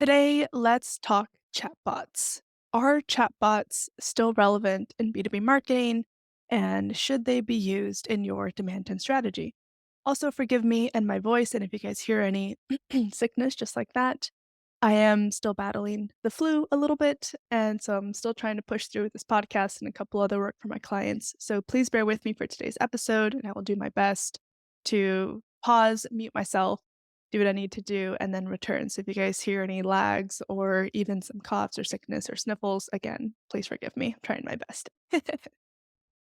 Today, let's talk chatbots. Are chatbots still relevant in B2B marketing? And should they be used in your demand gen strategy? Also, forgive me and my voice, and if you guys hear any sickness just like that, I am still battling the flu a little bit, and so I'm still trying to push through with this podcast and a couple other work for my clients. So please bear with me for today's episode, and I will do my best to pause, mute myself, do what I need to do, and then return. So if you guys hear any lags or even some coughs or sickness or sniffles, again, please forgive me. I'm trying my best.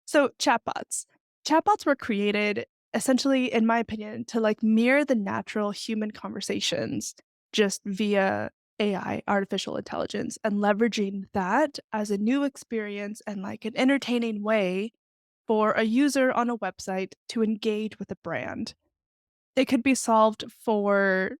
So chatbots. Chatbots were created essentially, in my opinion, to like mirror the natural human conversations just via AI, artificial intelligence, and leveraging that as a new experience and like an entertaining way for a user on a website to engage with a brand. It could be solved for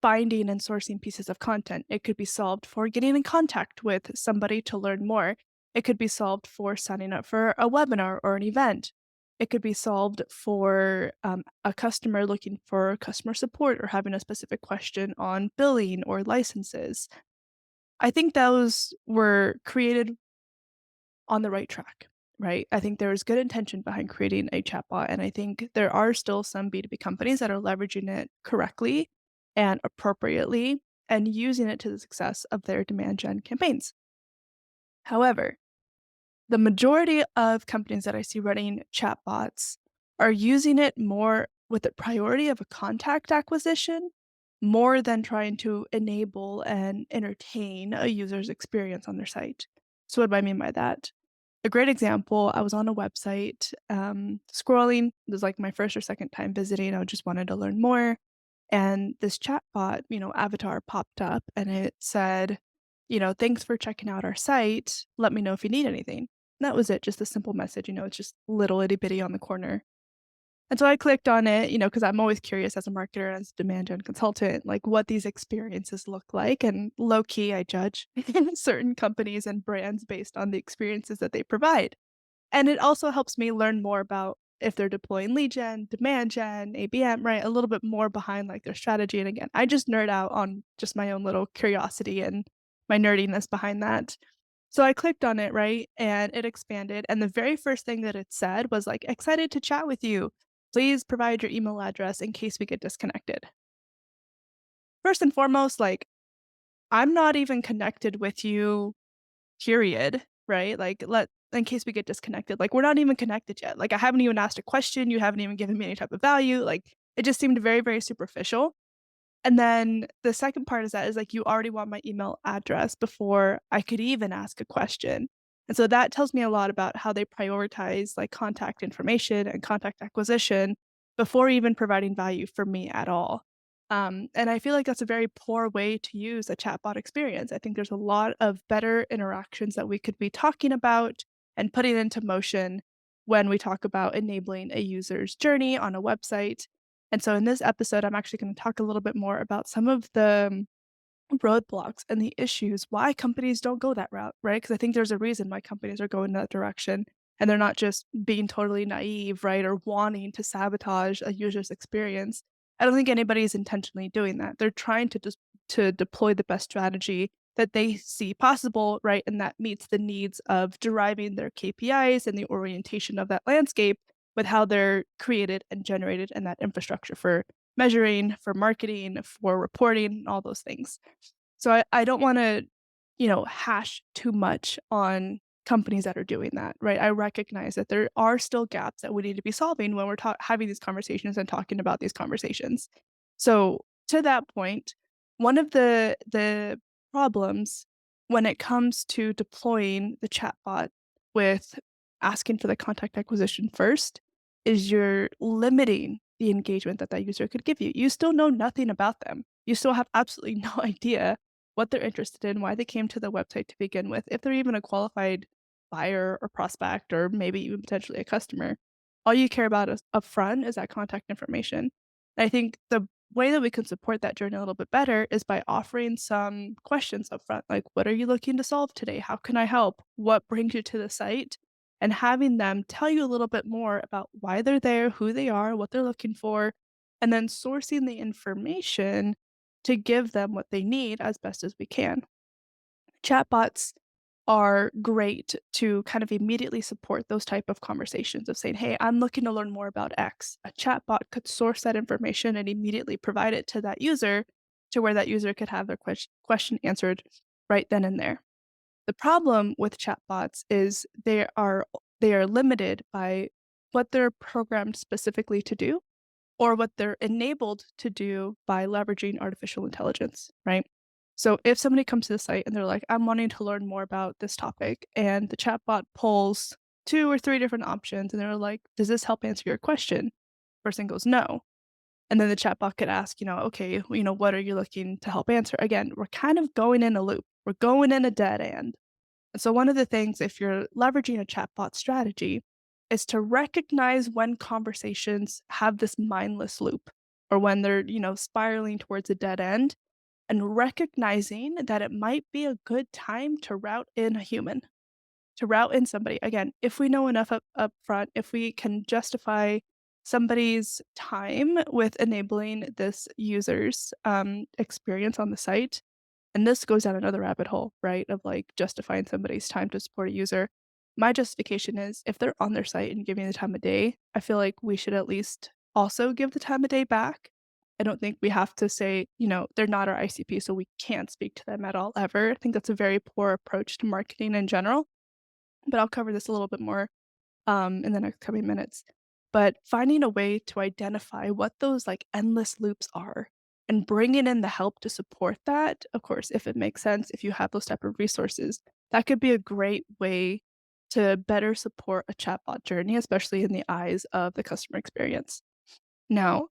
finding and sourcing pieces of content. It could be solved for getting in contact with somebody to learn more. It could be solved for signing up for a webinar or an event. It could be solved for a customer looking for customer support or having a specific question on billing or licenses. I think those were created on the right track, right? I think there was good intention behind creating a chatbot, and I think there are still some B2B companies that are leveraging it correctly and appropriately and using it to the success of their demand gen campaigns. However, the majority of companies that I see running chatbots are using it more with the priority of a contact acquisition more than trying to enable and entertain a user's experience on their site. So, what do I mean by that? A great example, I was on a website, scrolling. It was like my first or second time visiting. I just wanted to learn more. And this chatbot, avatar popped up and it said, thanks for checking out our site. Let me know if you need anything. And that was it, just a simple message. It's just little itty bitty on the corner. And so I clicked on it, because I'm always curious as a marketer, as a demand gen consultant, like what these experiences look like. And low key, I judge certain companies and brands based on the experiences that they provide. And it also helps me learn more about if they're deploying lead gen, demand gen, ABM, right? A little bit more behind like their strategy. And again, I just nerd out on just my own little curiosity and my nerdiness behind that. So I clicked on it, right? And it expanded. And the very first thing that it said was like, excited to chat with you. Please provide your email address in case we get disconnected. First and foremost, like, I'm not even connected with you, period, right? Like, in case we get disconnected, like, we're not even connected yet. Like, I haven't even asked a question. You haven't even given me any type of value. Like, it just seemed very, very superficial. And then the second part is that is like you already want my email address before I could even ask a question. And so that tells me a lot about how they prioritize like contact information and contact acquisition before even providing value for me at all. And I feel like that's a very poor way to use a chatbot experience. I think there's a lot of better interactions that we could be talking about and putting into motion when we talk about enabling a user's journey on a website. And so in this episode, I'm actually going to talk a little bit more about some of the roadblocks and the issues why companies don't go that route, right? Because I think there's a reason why companies are going that direction and they're not just being totally naive, right? Or wanting to sabotage a user's experience. I don't think anybody's intentionally doing that. They're trying to just to deploy the best strategy that they see possible, right? And that meets the needs of deriving their KPIs and the orientation of that landscape with how they're created and generated and that infrastructure for measuring, for marketing, for reporting, all those things. So I don't wanna, hash too much on companies that are doing that, right? I recognize that there are still gaps that we need to be solving when we're having these conversations and talking about these conversations. So to that point, one of the problems when it comes to deploying the chatbot with asking for the contact acquisition first is you're limiting the engagement that that user could give you. You still know nothing about them. You still have absolutely no idea what they're interested in, why they came to the website to begin with, if they're even a qualified buyer or prospect or maybe even potentially a customer. All you care about is upfront is that contact information. And I think the way that we can support that journey a little bit better is by offering some questions upfront, like what are you looking to solve today? How can I help? What brings you to the site? And having them tell you a little bit more about why they're there, who they are, what they're looking for, and then sourcing the information to give them what they need as best as we can. Chatbots are great to kind of immediately support those type of conversations of saying, "Hey, I'm looking to learn more about X." A chatbot could source that information and immediately provide it to that user to where that user could have their question answered right then and there. The problem with chatbots is they are limited by what they're programmed specifically to do or what they're enabled to do by leveraging artificial intelligence, right? So if somebody comes to the site and they're like, I'm wanting to learn more about this topic, and the chatbot pulls two or three different options, and they're like, does this help answer your question? Person goes, no. And then the chatbot could ask, okay, what are you looking to help answer? Again, we're kind of going in a loop. We're going in a dead end. And so one of the things, if you're leveraging a chatbot strategy, is to recognize when conversations have this mindless loop or when they're, spiraling towards a dead end and recognizing that it might be a good time to route in a human, to route in somebody. Again, if we know enough up front, if we can justify somebody's time with enabling this user's experience on the site, and this goes down another rabbit hole, right, of, like, justifying somebody's time to support a user. My justification is if they're on their site and giving the time of day, I feel like we should at least also give the time of day back. I don't think we have to say, "They're not our ICP, so we can't speak to them at all ever." I think that's a very poor approach to marketing in general, but I'll cover this a little bit more in the next coming minutes. But finding a way to identify what those like endless loops are and bringing in the help to support that, of course, if it makes sense, if you have those type of resources, that could be a great way to better support a chatbot journey, especially in the eyes of the customer experience. Now,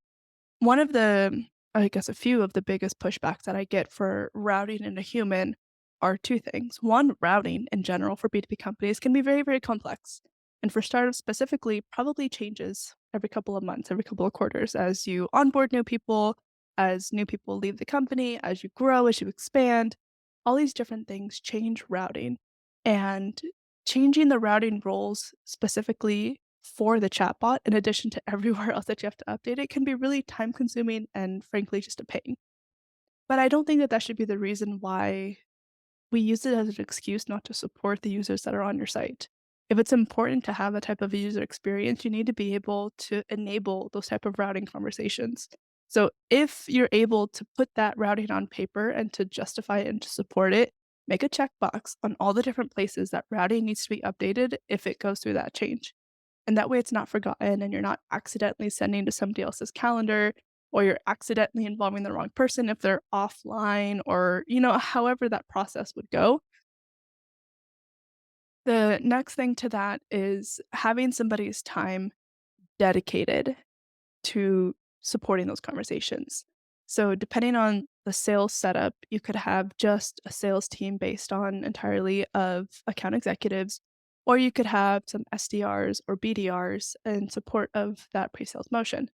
one of the I guess a few of the biggest pushbacks that I get for routing in a human are 2 things. One, routing in general for B2B companies can be very, very complex. And for startups specifically, probably changes every couple of months, every couple of quarters as you onboard new people, as new people leave the company, as you grow, as you expand. All these different things change routing. And changing the routing roles specifically for the chatbot, in addition to everywhere else that you have to update it, can be really time consuming and frankly just a pain. But I don't think that that should be the reason why we use it as an excuse not to support the users that are on your site. If it's important to have that type of a user experience, you need to be able to enable those type of routing conversations. So if you're able to put that routing on paper and to justify it and to support it, make a checkbox on all the different places that routing needs to be updated if it goes through that change. And that way it's not forgotten and you're not accidentally sending to somebody else's calendar or you're accidentally involving the wrong person if they're offline or, however that process would go. The next thing to that is having somebody's time dedicated to supporting those conversations. So depending on the sales setup, you could have just a sales team based on entirely of account executives, or you could have some SDRs or BDRs in support of that pre-sales motion.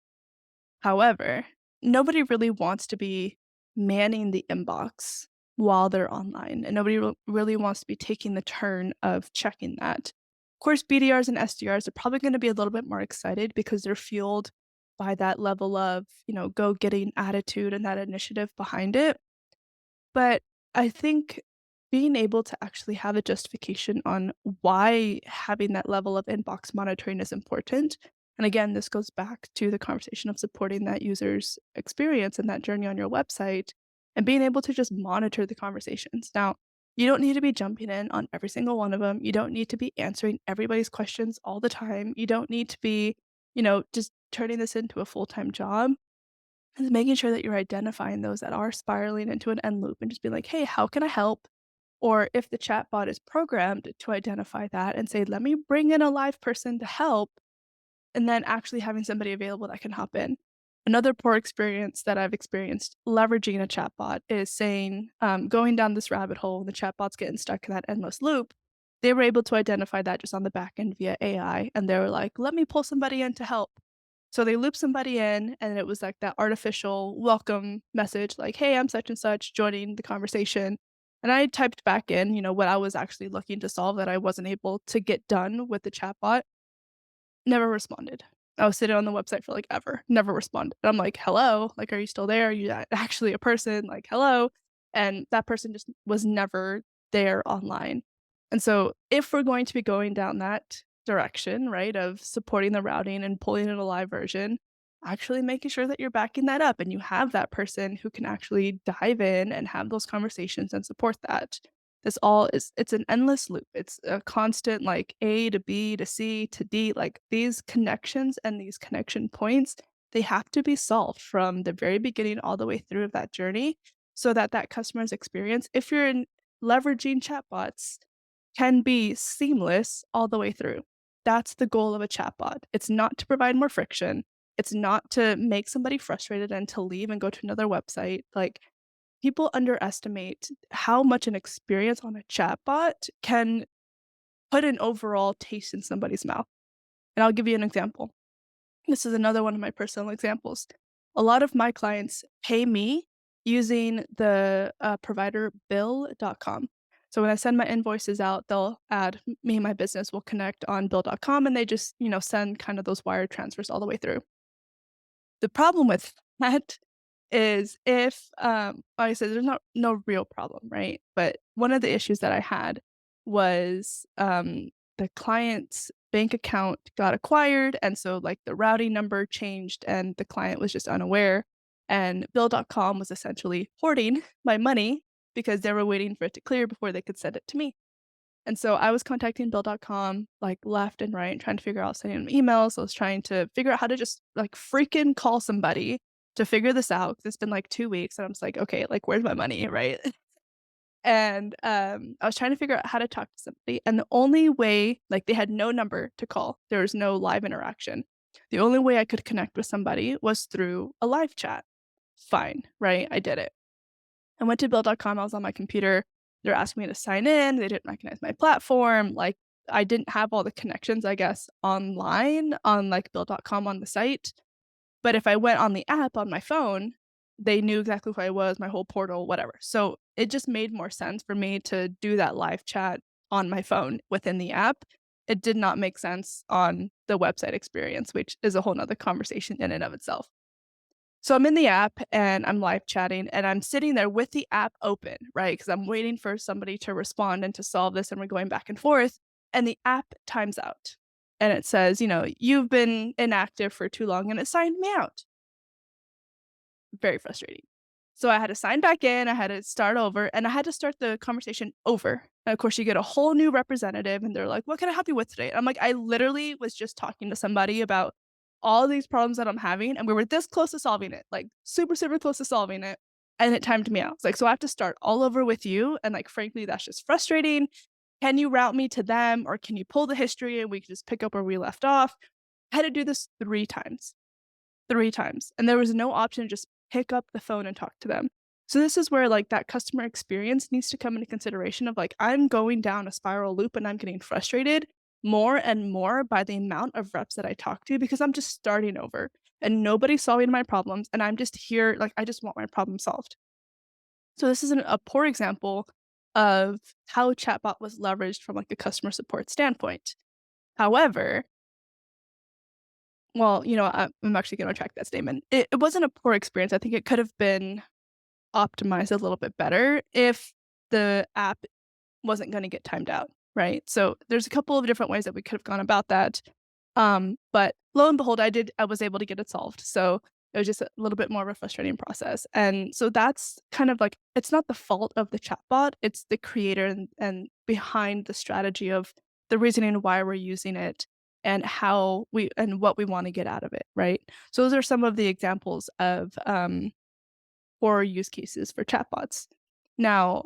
However, nobody really wants to be manning the inbox while they're online, and nobody really wants to be taking the turn of checking that. Of course, BDRs and SDRs are probably gonna be a little bit more excited because they're fueled by that level of, go-getting attitude and that initiative behind it. But I think being able to actually have a justification on why having that level of inbox monitoring is important, and again, this goes back to the conversation of supporting that user's experience and that journey on your website, and being able to just monitor the conversations. Now, you don't need to be jumping in on every single one of them. You don't need to be answering everybody's questions all the time. You don't need to be, just turning this into a full-time job. Is making sure that you're identifying those that are spiraling into an end loop and just be like, "Hey, how can I help?" Or if the chatbot is programmed to identify that and say, "Let me bring in a live person to help," and then actually having somebody available that can hop in. Another poor experience that I've experienced leveraging a chatbot is saying, going down this rabbit hole, and the chatbot's getting stuck in that endless loop. They were able to identify that just on the back end via AI, and they were like, "Let me pull somebody in to help." So they looped somebody in, and it was like that artificial welcome message, like, "Hey, I'm such and such joining the conversation." And I typed back in, what I was actually looking to solve that I wasn't able to get done with the chatbot. Never responded. I was sitting on the website for, like, ever, never responded. And I'm like, "Hello? Like, are you still there? Are you actually a person? Like, hello?" And that person just was never there online. And so if we're going to be going down that direction, right, of supporting the routing and pulling in a live version, actually making sure that you're backing that up and you have that person who can actually dive in and have those conversations and support that. This all is it's an endless loop. It's a constant like A to B to C to D. Like these connections and these connection points, they have to be solved from the very beginning all the way through of that journey so that that customer's experience, if you're in leveraging chatbots, can be seamless all the way through. That's the goal of a chatbot. It's not to provide more friction. It's not to make somebody frustrated and to leave and go to another website. Like people underestimate how much an experience on a chatbot can put an overall taste in somebody's mouth. And I'll give you an example. This is another one of my personal examples. A lot of my clients pay me using the provider bill.com. So when I send my invoices out, they'll add me and my business will connect on bill.com and they just, send kind of those wire transfers all the way through. The problem with that is if, like I said, there's no real problem, right? But one of the issues that I had was, the client's bank account got acquired, and so, like, the routing number changed, and the client was just unaware, and Bill.com was essentially hoarding my money because they were waiting for it to clear before they could send it to me. And so I was contacting Bill.com, like, left and right, trying to figure out sending them emails. I was trying to figure out how to just, like, freaking call somebody to figure this out 'cause it's been, like, 2 weeks, and I'm just like, "Okay, like, where's my money?" Right? And, I was trying to figure out how to talk to somebody, and the only way like, they had no number to call. There was no live interaction. The only way I could connect with somebody was through a live chat. Fine, right? I did it. I went to Bill.com, I was on my computer, they're asking me to sign in, they didn't recognize my platform, like, I didn't have all the connections, I guess, online on, like, Bill.com on the site, but if I went on the app on my phone, they knew exactly who I was, my whole portal, whatever. So, it just made more sense for me to do that live chat on my phone within the app. It did not make sense on the website experience, which is a whole whole 'nother conversation in and of itself. So I'm in the app and I'm live chatting and I'm sitting there with the app open, right? Because I'm waiting for somebody to respond and to solve this, and we're going back and forth. And the app times out. And it says, you've been inactive for too long, and it signed me out. Very frustrating. So I had to sign back in, I had to start over, and I had to start the conversation over. And of course, you get a whole new representative, and they're like, "What can I help you with today?" And I'm like, "I literally was just talking to somebody about all these problems that I'm having, and we were this close to solving it, like super, super close to solving it, and it timed me out." It's like, "So I have to start all over with you, and like, frankly, that's just frustrating. Can you route me to them, or can you pull the history and we can just pick up where we left off?" I had to do this 3 times. 3 times, and there was no option to just pick up the phone and talk to them. So this is where, like, that customer experience needs to come into consideration of, like, I'm going down a spiral loop and I'm getting frustrated more and more by the amount of reps that I talk to because I'm just starting over and nobody's solving my problems, and I'm just here like, I just want my problem solved. So this is a poor example of how chatbot was leveraged from, like, a customer support standpoint. However, well, I'm actually gonna retract that statement. It wasn't a poor experience. I think it could have been optimized a little bit better if the app wasn't gonna get timed out, right? So, there's a couple of different ways that we could have gone about that, but lo and behold, I was able to get it solved. So, it was just a little bit more of a frustrating process, and so that's kind of like it's not the fault of the chatbot, it's the creator and behind the strategy of the reasoning why we're using it and how we and what we wanna get out of it, right? So, those are some of the examples of, or use cases for chatbots. Now,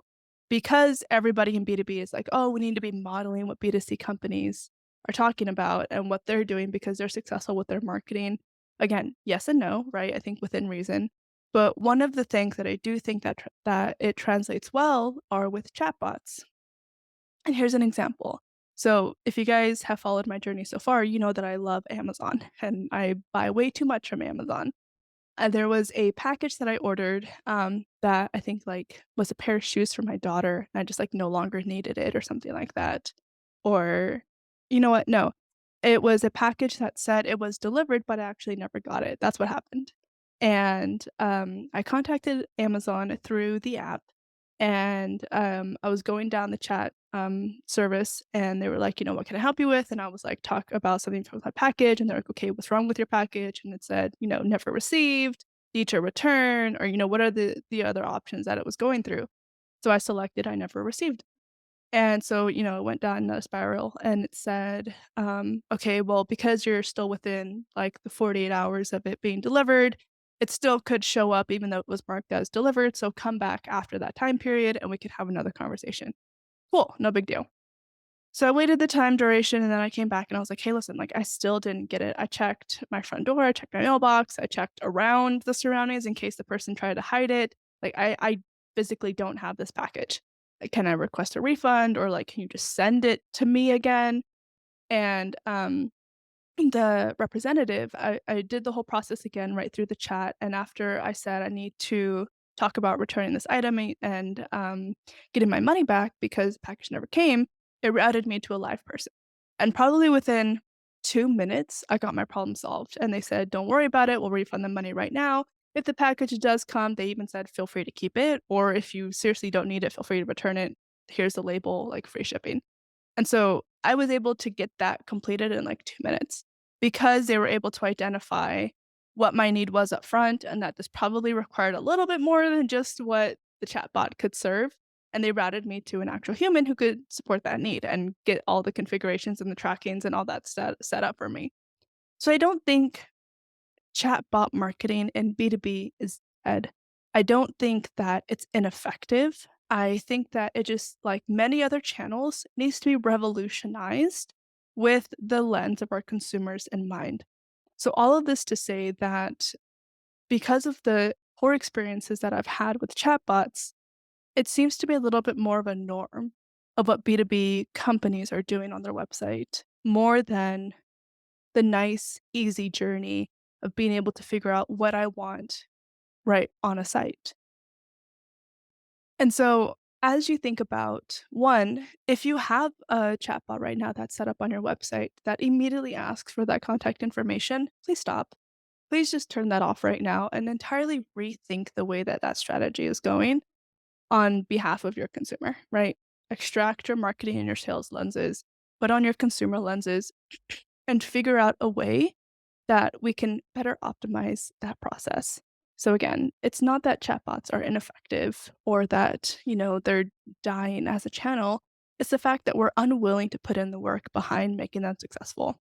because everybody in B2B is like, "Oh, we need to be modeling what B2C companies are talking about and what they're doing because they're successful with their marketing." Again, yes and no, right? I think within reason. But one of the things that I do think that it translates well are with chatbots. And here's an example. So, if you guys have followed my journey so far, you know that I love Amazon and I buy way too much from Amazon. There was a package that I ordered, that I think, like, was a pair of shoes for my daughter, and I just, like, no longer needed it or something like that. Or you know what? No. It was a package that said it was delivered, but I actually never got it. That's what happened. And, I contacted Amazon through the app, and, I was going down the chat, service, and they were like, "What can I help you with?" And I was like, "Talk about something from my package," and they're like, "Okay, what's wrong with your package?" And it said, "Never received, need to return," or, what are the other options that it was going through. So I selected I never received. And so, it went down a spiral and it said, okay, well, because you're still within like the 48 hours of it being delivered, it still could show up even though it was marked as delivered. So come back after that time period and we could have another conversation. Cool, no big deal. So I waited the time duration and then I came back and I was like, hey, listen, like I still didn't get it. I checked my front door, I checked my mailbox, I checked around the surroundings in case the person tried to hide it. Like I physically don't have this package. Like, can I request a refund or like can you just send it to me again? And the representative, I did the whole process again right through the chat, and after I said I need to talk about returning this item and, getting my money back because the package never came, it routed me to a live person. And probably within 2 minutes, I got my problem solved, and they said, "Don't worry about it, we'll refund the money right now. If the package does come," they even said, "Feel free to keep it, or if you seriously don't need it, feel free to return it. Here's the label, like, free shipping." And so I was able to get that completed in like 2 minutes because they were able to identify what my need was up front and that this probably required a little bit more than just what the chatbot could serve. And they routed me to an actual human who could support that need and get all the configurations and the trackings and all that set up for me. So I don't think chatbot marketing in B2B is dead. I don't think that it's ineffective. I think that it just, like many other channels, needs to be revolutionized with the lens of our consumers in mind. So, all of this to say that because of the poor experiences that I've had with chatbots, it seems to be a little bit more of a norm of what B2B companies are doing on their website more than the nice, easy journey of being able to figure out what I want right on a site. And so, as you think about one, if you have a chatbot right now that's set up on your website that immediately asks for that contact information, please stop. Please just turn that off right now and entirely rethink the way that that strategy is going on behalf of your consumer, right? Extract your marketing and your sales lenses, put on your consumer lenses, and figure out a way that we can better optimize that process. So again, it's not that chatbots are ineffective or that, they're dying as a channel. It's the fact that we're unwilling to put in the work behind making them successful.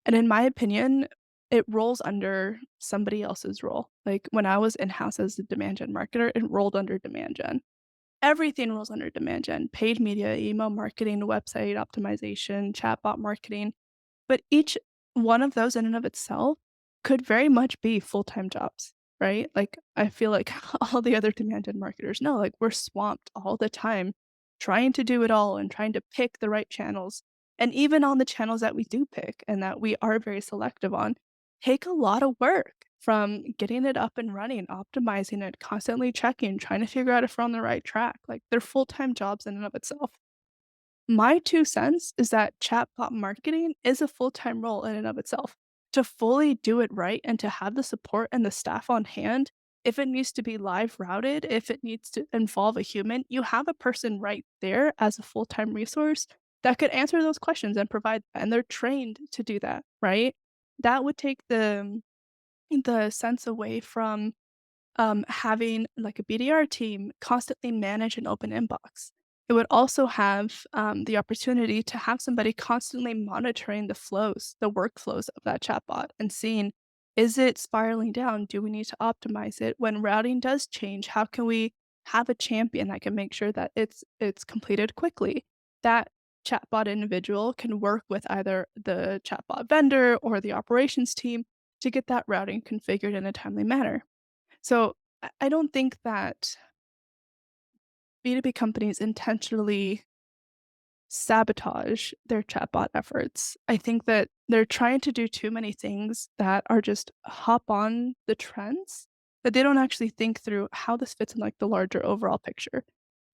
And in my opinion, it rolls under somebody else's role. Like when I was in-house as a demand gen marketer, it rolled under demand gen. Everything rolls under demand gen, paid media, email marketing, website optimization, chatbot marketing. But each one of those in and of itself could very much be full-time jobs, right? Like, I feel like all the other demand gen marketers know, like, we're swamped all the time trying to do it all and trying to pick the right channels. And even on the channels that we do pick and that we are very selective on, take a lot of work from getting it up and running, optimizing it, constantly checking, trying to figure out if we're on the right track. Like, they're full-time jobs in and of itself. My 2 cents is that chatbot marketing is a full-time role in and of itself. To fully do it right and to have the support and the staff on hand, if it needs to be live routed, if it needs to involve a human, you have a person right there as a full-time resource that could answer those questions and provide that, and they're trained to do that, right? That would take the sense away from having like a BDR team constantly manage an open inbox. It would also have the opportunity to have somebody constantly monitoring the flows, the workflows of that chatbot and seeing, is it spiraling down? Do we need to optimize it? When routing does change, how can we have a champion that can make sure that it's completed quickly? That chatbot individual can work with either the chatbot vendor or the operations team to get that routing configured in a timely manner. So I don't think that B2B companies intentionally sabotage their chatbot efforts. I think that they're trying to do too many things that are just hop on the trends, but they don't actually think through how this fits in like the larger overall picture.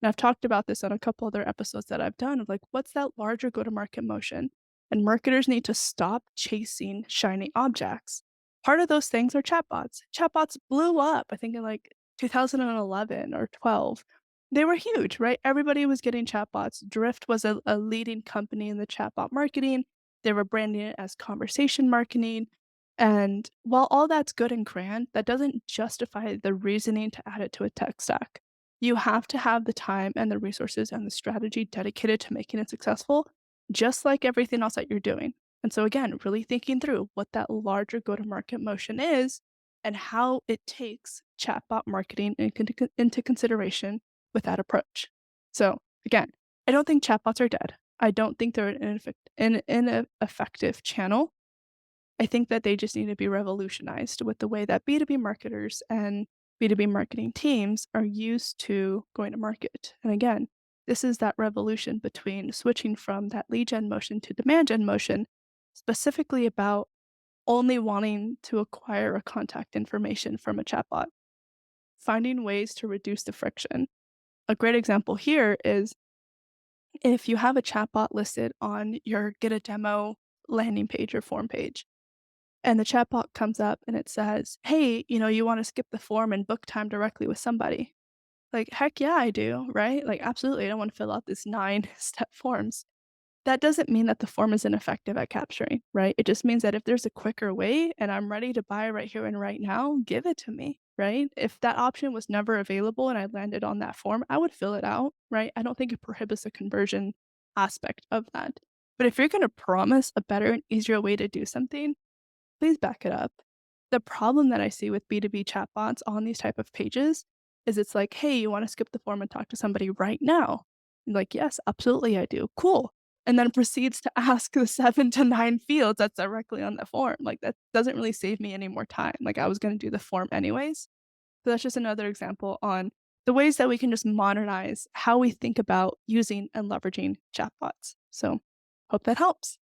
And I've talked about this on a couple other episodes that I've done of like, what's that larger go to market motion? and marketers need to stop chasing shiny objects. Part of those things are chatbots. Chatbots blew up, I think in like 2011 or 12. They were huge, right? Everybody was getting chatbots. Drift was a leading company in the chatbot marketing. They were branding it as conversation marketing. And while all that's good and grand, that doesn't justify the reasoning to add it to a tech stack. You have to have the time and the resources and the strategy dedicated to making it successful, just like everything else that you're doing. And so, again, really thinking through what that larger go to market motion is and how it takes chatbot marketing into consideration with that approach. So, again, I don't think chatbots are dead. I don't think they're an ineffective channel. I think that they just need to be revolutionized with the way that B2B marketers and B2B marketing teams are used to going to market. And again, this is that revolution between switching from that lead gen motion to demand gen motion, specifically about only wanting to acquire a contact information from a chatbot, finding ways to reduce the friction. A great example here is if you have a chatbot listed on your get a demo landing page or form page, and the chatbot comes up and it says, "Hey, you wanna skip the form and book time directly with somebody." Like, heck yeah, I do, right? Like, absolutely, I don't wanna fill out this 9 step forms. That doesn't mean that the form is ineffective at capturing, right? It just means that if there's a quicker way and I'm ready to buy right here and right now, give it to me, right? If that option was never available and I landed on that form, I would fill it out, right? I don't think it prohibits the conversion aspect of that. But if you're gonna promise a better and easier way to do something, please back it up. The problem that I see with B2B chatbots on these type of pages is it's like, "Hey, you wanna skip the form and talk to somebody right now?" I'm like, "Yes, absolutely I do. Cool." And then proceeds to ask the 7 to 9 fields that's directly on the form. Like, that doesn't really save me any more time. Like, I was gonna do the form anyways. So that's just another example on the ways that we can just modernize how we think about using and leveraging chatbots. So, hope that helps.